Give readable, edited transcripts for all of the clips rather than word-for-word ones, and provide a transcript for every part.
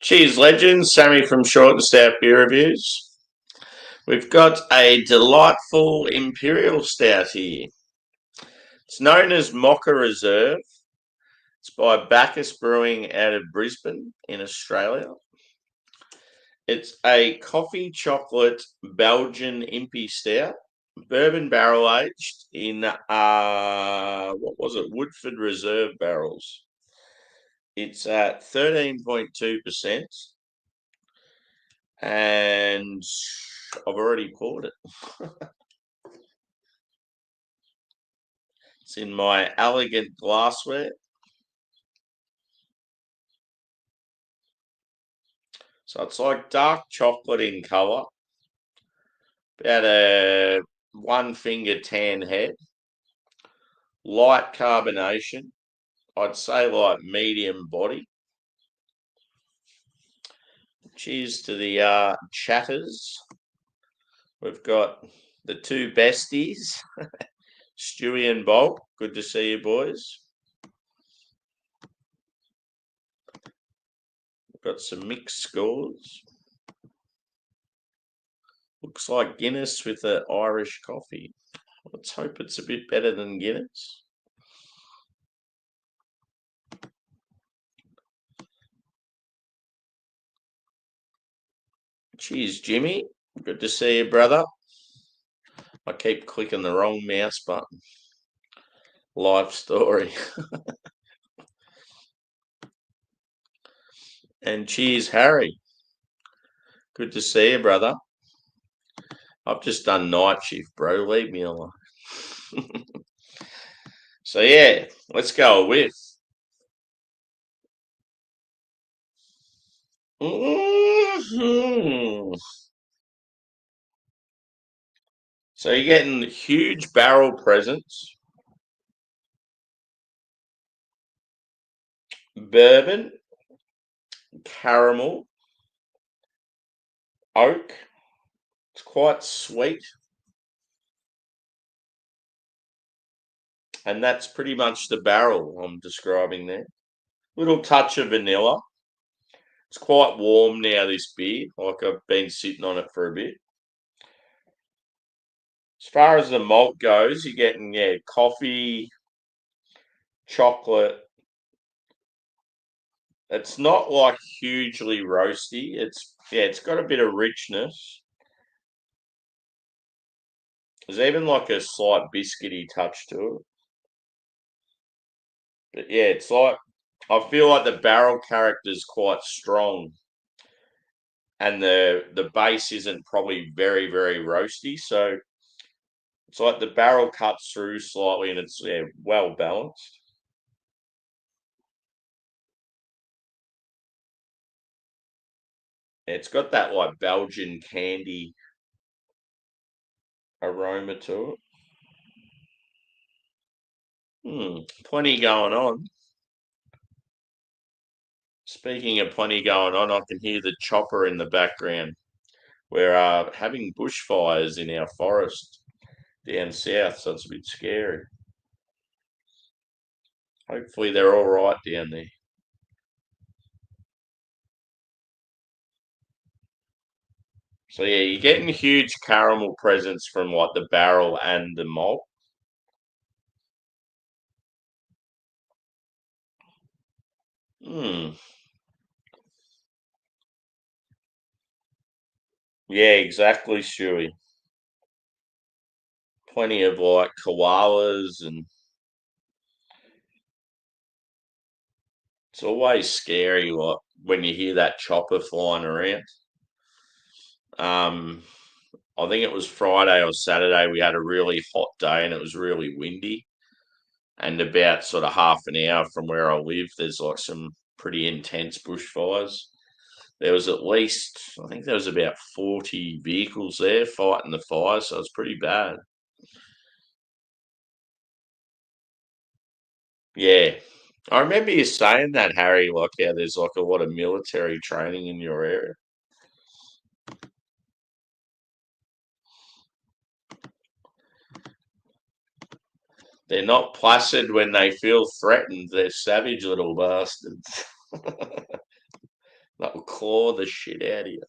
Cheers, legends. Sammy from Short and Stout Beer Reviews. We've got a delightful Imperial Stout here. It's known as MOCHA Reserve. It's by Bacchus Brewing out of Brisbane in Australia. It's a coffee chocolate Belgian Impy Stout, bourbon barrel aged in Woodford Reserve barrels. It's at 13.2%. And I've already poured it. It's in my elegant glassware. So it's like dark chocolate in colour. About a 1 finger tan head. Light carbonation. I'd say like medium body. Cheers to the chatters. We've got the two besties, Stewie and Bolt. Good to see you, boys. We've got some mixed scores. Looks like Guinness with an Irish coffee. Let's hope it's a bit better than Guinness. Cheers, Jimmy. Good to see you, brother. I keep clicking the wrong mouse button. Life story. And cheers, Harry. Good to see you, brother. I've just done night shift, bro. Leave me alone. So, yeah, let's go with. So you're getting huge barrel presence, bourbon, caramel, oak. It's quite sweet. And that's pretty much the barrel I'm describing there. Little touch of vanilla. It's quite warm now, this beer. Like I've been sitting on it for a bit. As far as the malt goes, you're getting, coffee, chocolate. It's not like hugely roasty. It's got a bit of richness. There's even like a slight biscuity touch to it. But yeah, it's like, I feel like the barrel character is quite strong. And the base isn't probably very, very roasty. So it's like the barrel cuts through slightly and it's well balanced. It's got that like Belgian candy aroma to it. Plenty going on. Speaking of plenty going on, I can hear the chopper in the background. We're having bushfires in our forest down south, so it's a bit scary. Hopefully they're all right down there. So yeah, you're getting huge caramel presence from like the barrel and the malt. Yeah, exactly, Stewie. Plenty of like koalas, and it's always scary like when you hear that chopper flying around. I think it was Friday or Saturday we had a really hot day and it was really windy. And about sort of half an hour from where I live, there's like some pretty intense bushfires. There was at least, I think there was about 40 vehicles there fighting the fire, so it's pretty bad. Yeah. I remember you saying that, Harry, like how there's like a lot of military training in your area. They're not placid when they feel threatened. They're savage little bastards. That will claw the shit out of you.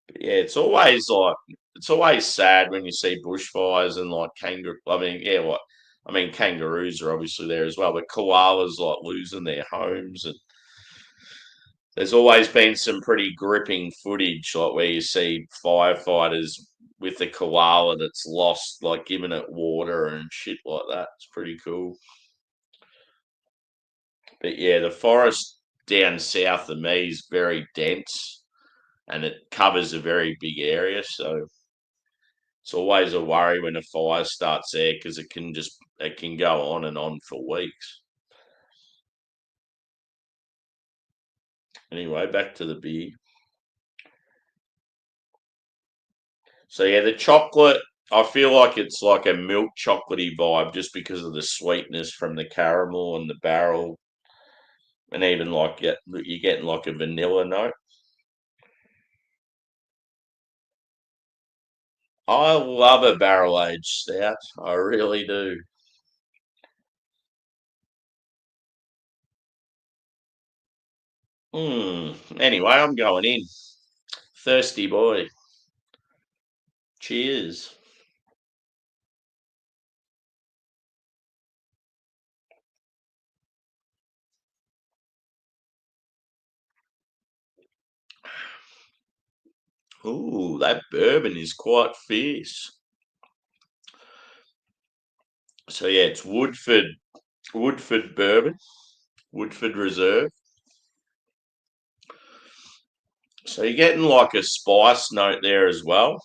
But yeah, it's always sad when you see bushfires and like kangaroo. I mean, yeah, what? I mean, kangaroos are obviously there as well, but koalas like losing their homes, and there's always been some pretty gripping footage, like where you see firefighters with the koala that's lost, like giving it water and shit like that. It's pretty cool. But yeah, the forest down south of me is very dense and it covers a very big area. So it's always a worry when a fire starts there because it can go on and on for weeks. Anyway, back to the beer. So yeah, the chocolate. I feel like it's like a milk chocolatey vibe just because of the sweetness from the caramel and the barrel, and even like you're getting like a vanilla note. I love a barrel aged stout. I really do. Anyway, I'm going in. Thirsty boy. Cheers. Ooh, that bourbon is quite fierce. So yeah, it's Woodford bourbon, Woodford Reserve. So you're getting like a spice note there as well.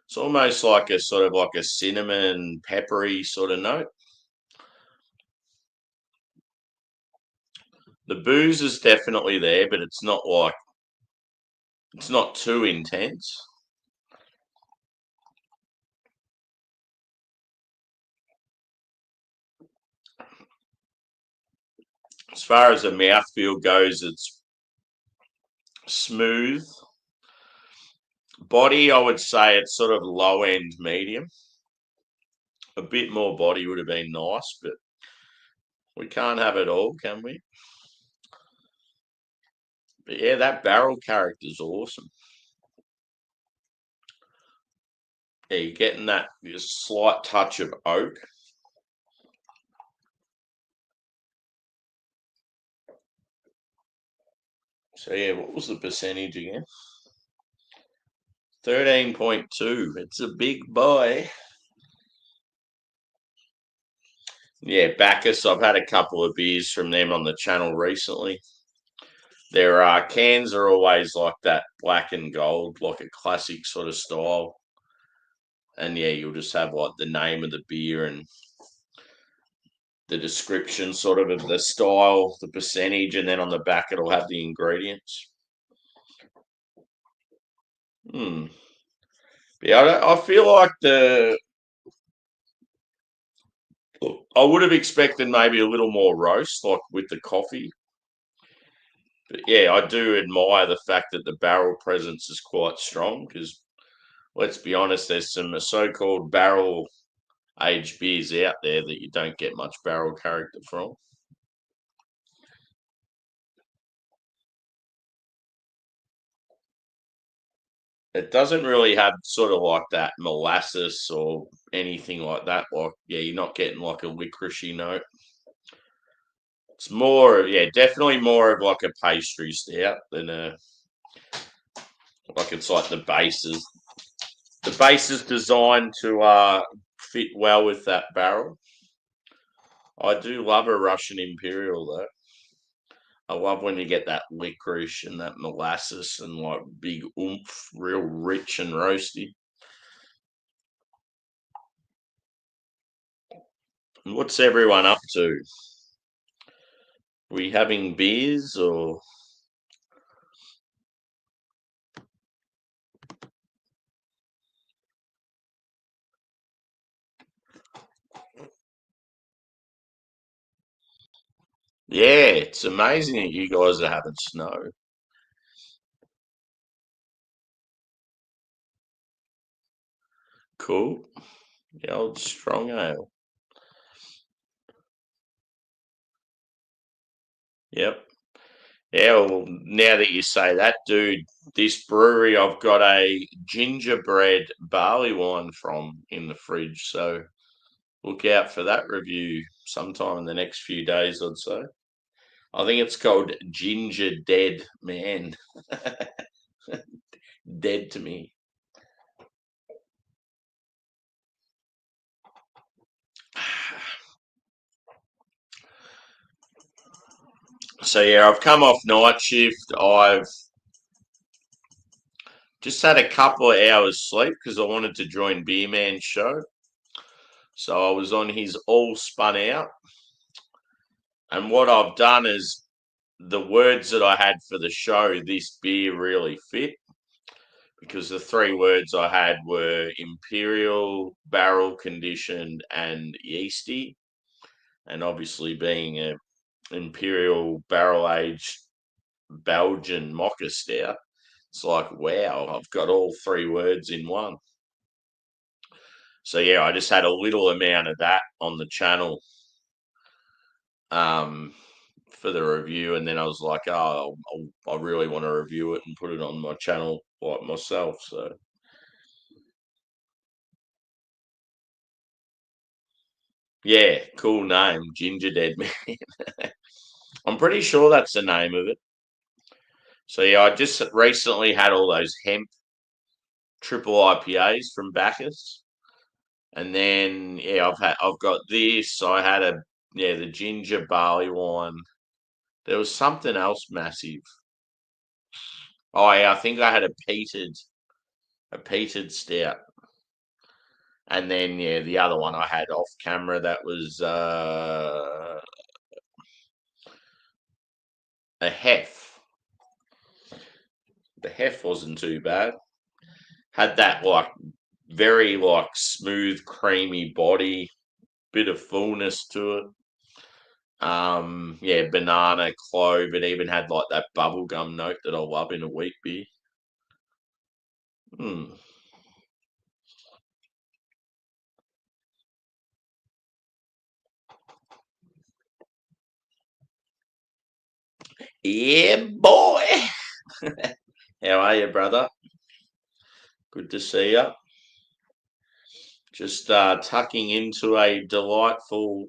It's almost like a sort of like a cinnamon, peppery sort of note. The booze is definitely there, but it's not too intense. As far as the mouthfeel goes, it's smooth. Body, I would say it's sort of low end medium. A bit more body would have been nice, but we can't have it all, can we? But yeah, that barrel character is awesome. Yeah, you're getting that slight touch of oak. So yeah, what was the percentage again? 13.2. It's a big boy. Yeah, Bacchus. I've had a couple of beers from them on the channel recently. Their cans are always like that black and gold, like a classic sort of style. And yeah, you'll just have like the name of the beer and the description sort of the style, the percentage, and then on the back it'll have the ingredients. Hmm. Yeah, I feel like I would have expected maybe a little more roast, like with the coffee. But yeah, I do admire the fact that the barrel presence is quite strong because let's be honest, there's some so-called barrel aged beers out there that you don't get much barrel character from. It doesn't really have sort of like that molasses or anything like that. Like, yeah, you're not getting like a licoricey note. It's more, yeah, definitely more of like a pastry stout than a like it's like the base is designed to fit well with that barrel. I do love a Russian Imperial though. I love when you get that licorice and that molasses and like big oomph, real rich and roasty. And what's everyone up to? We having beers or yeah, it's amazing that you guys are having snow. Cool. The old strong ale. Yep. Yeah, well, now that you say that, dude, this brewery I've got a gingerbread barley wine from in the fridge, so look out for that review sometime in the next few days, I'd say. I think it's called Ginger Dead, man. Dead to me. So yeah, I've come off night shift. I've just had a couple of hours sleep because I wanted to join Beer Man's show. So I was on his All Spun Out. And what I've done is the words that I had for the show, this beer really fit because the three words I had were imperial, barrel conditioned, and yeasty. And obviously, being a imperial barrel aged Belgian MOCHA stout, it's like, wow, I've got all three words in one. So yeah, I just had a little amount of that on the channel um, for the review, and then I was like, oh, I really want to review it and put it on my channel like myself. So yeah, cool name, Ginger Dead Man. I'm pretty sure that's the name of it. So yeah, I just recently had all those hemp triple IPAs from Bacchus. And then yeah, I've got this. I had the ginger barley wine. There was something else massive. Oh yeah, I think I had a peated stout. And then yeah, the other one I had off camera that was a hef. The hef wasn't too bad. Had that like very like smooth, creamy body, bit of fullness to it. Yeah, banana, clove. It even had like that bubblegum note that I love in a wheat beer. Hmm. Yeah, boy. How are you, brother? Good to see you. Just tucking into a delightful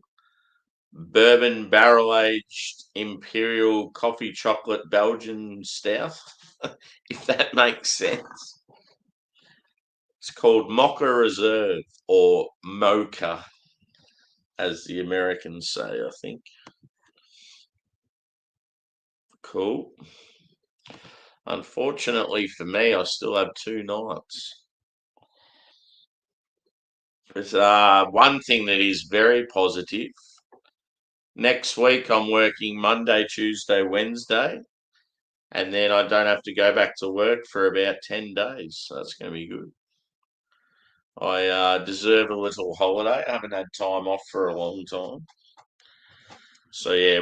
bourbon barrel aged imperial coffee chocolate Belgian stout, if that makes sense. It's called Mocha Reserve or Mocha, as the Americans say, I think. Cool. Unfortunately for me, I still have 2 nights. But one thing that is very positive, next week I'm working Monday, Tuesday, Wednesday, and then I don't have to go back to work for about 10 days. So that's going to be good. I deserve a little holiday. I haven't had time off for a long time. So yeah,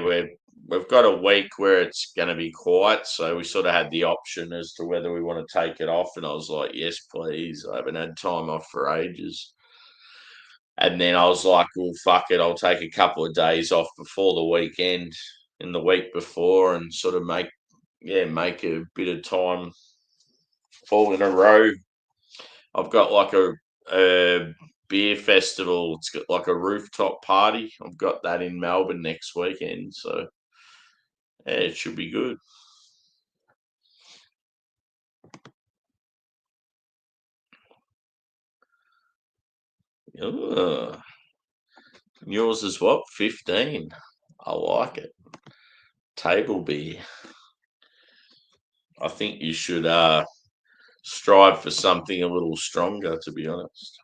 we've got a week where it's going to be quiet. So we sort of had the option as to whether we want to take it off, and I was like, yes, please. I haven't had time off for ages. And then I was like, well, fuck it. I'll take a couple of days off before the weekend in the week before and sort of make a bit of time all in a row. I've got like a beer festival. It's got like a rooftop party. I've got that in Melbourne next weekend. So yeah, it should be good. Ugh. Yours is what? 15. I like it. Table beer. I think you should strive for something a little stronger, to be honest.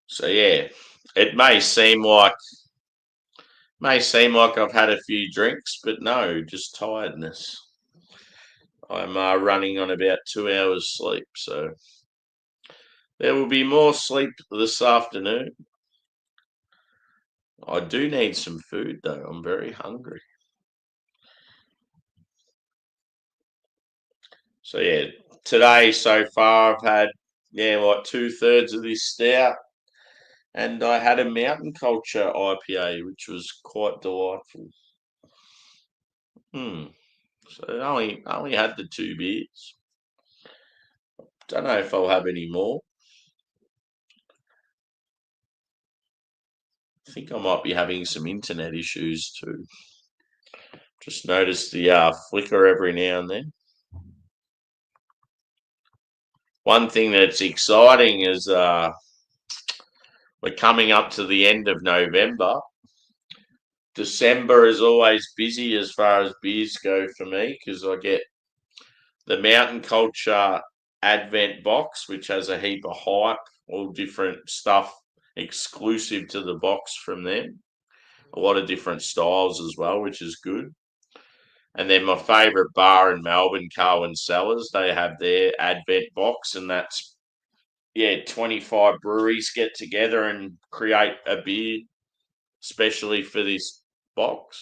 So yeah, it may seem like I've had a few drinks, but no, just tiredness. I'm running on about 2 hours sleep, so there will be more sleep this afternoon. I do need some food though. I'm very hungry. So yeah, today so far I've had like 2/3 of this stout. And I had a Mountain Culture IPA, which was quite delightful. So I only had the two beers. Don't know if I'll have any more. I think I might be having some internet issues too. Just notice the flicker every now and then. One thing that's exciting is we're coming up to the end of November. December is always busy as far as beers go for me because I get the Mountain Culture Advent box, which has a heap of hype, all different stuff exclusive to the box from them. A lot of different styles as well, which is good. And then my favourite bar in Melbourne, Carwin Cellars, they have their Advent box, and that's 25 breweries get together and create a beer especially for this box.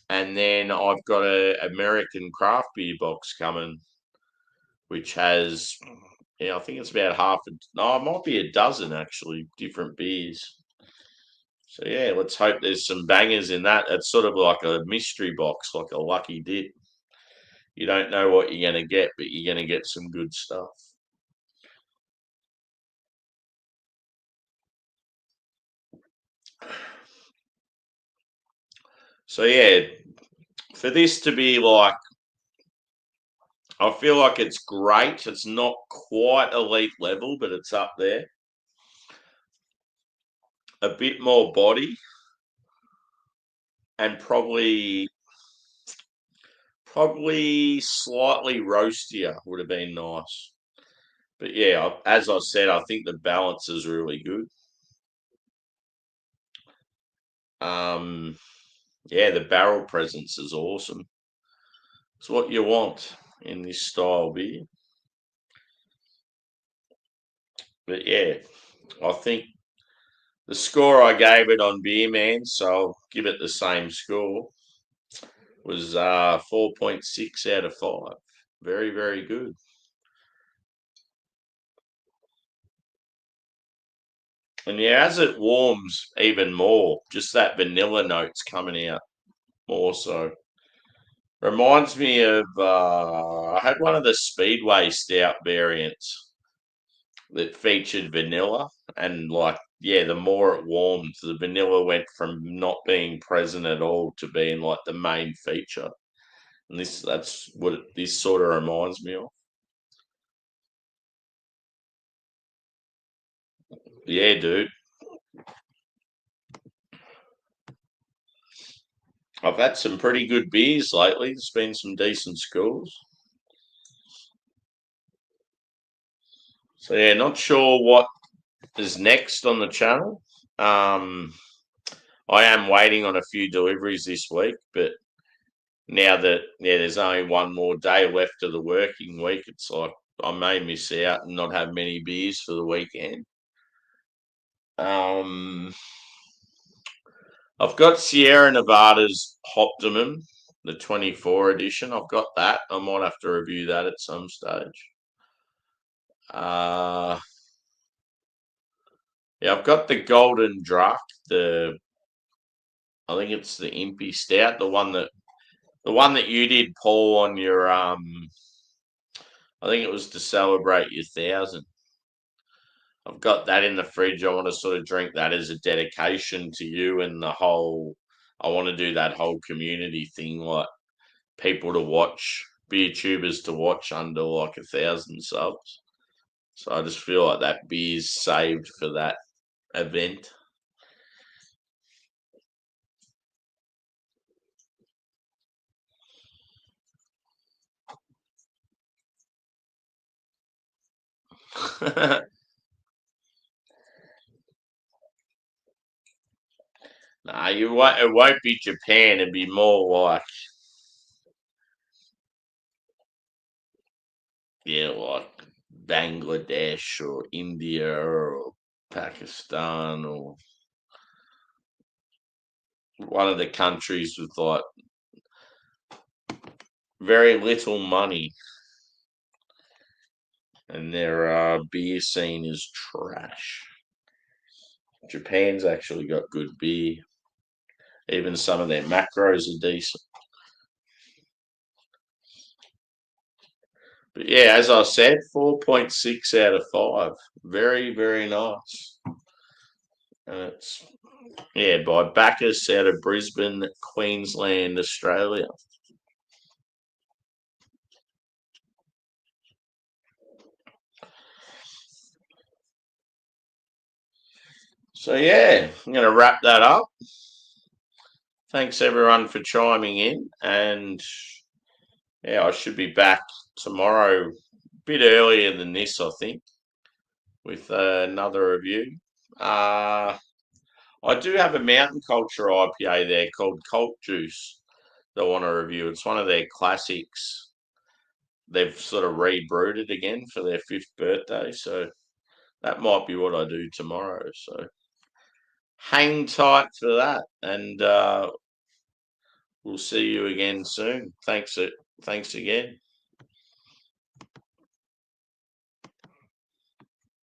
And then I've got a American craft beer box coming, which has, I think it's about it might be a dozen actually, different beers. So let's hope there's some bangers in that. It's sort of like a mystery box, like a lucky dip. You don't know what you're going to get, but you're going to get some good stuff. So for this to be like, I feel like it's great. It's not quite elite level, but it's up there. A bit more body, and probably slightly roastier would have been nice. But as I said, I think the balance is really good. The barrel presence is awesome. It's what you want in this style beer. But I think the score I gave it on Beer Man, so I'll give it the same score, was 4.6 out of 5. Very, very good. And as it warms even more, just that vanilla notes coming out more so. Reminds me of I had one of the Speedway Stout variants that featured vanilla, and the more it warmed, the vanilla went from not being present at all to being like the main feature. And that's what this sort of reminds me of. Yeah, dude. I've had some pretty good beers lately. There's been some decent scores. So not sure what is next on the channel. I am waiting on a few deliveries this week, but now that there's only one more day left of the working week, it's like I may miss out and not have many beers for the weekend. I've got Sierra Nevada's Optimum, the 24 edition. I've got that. I might have to review that at some stage. I've got the Golden Drac, I think it's the Impy Stout, the one that you did, Paul, on your I think it was to celebrate your 1,000. I've got that in the fridge. I want to sort of drink that as a dedication to you and I want to do that whole community thing, like people to watch, beer tubers to watch under like 1,000 subs. So I just feel like that beer's saved for that event. Nah, it won't be Japan. It'd be more like, like Bangladesh or India or Pakistan or one of the countries with like very little money and their beer scene is trash. Japan's actually got good beer. Even some of their macros are decent. But yeah, as I said, 4.6 out of 5. Very, very nice. And it's, yeah, by Bacchus out of Brisbane, Queensland, Australia. So yeah, I'm going to wrap that up. Thanks everyone for chiming in, and yeah, I should be back tomorrow, a bit earlier than this, I think, with another review. I do have a mountain culture IPA there called Cult Juice that I want to review. It's one of their classics. They've sort of rebrewed it again for their 5th birthday, so that might be what I do tomorrow. So hang tight for that, and we'll see you again soon. Thanks again.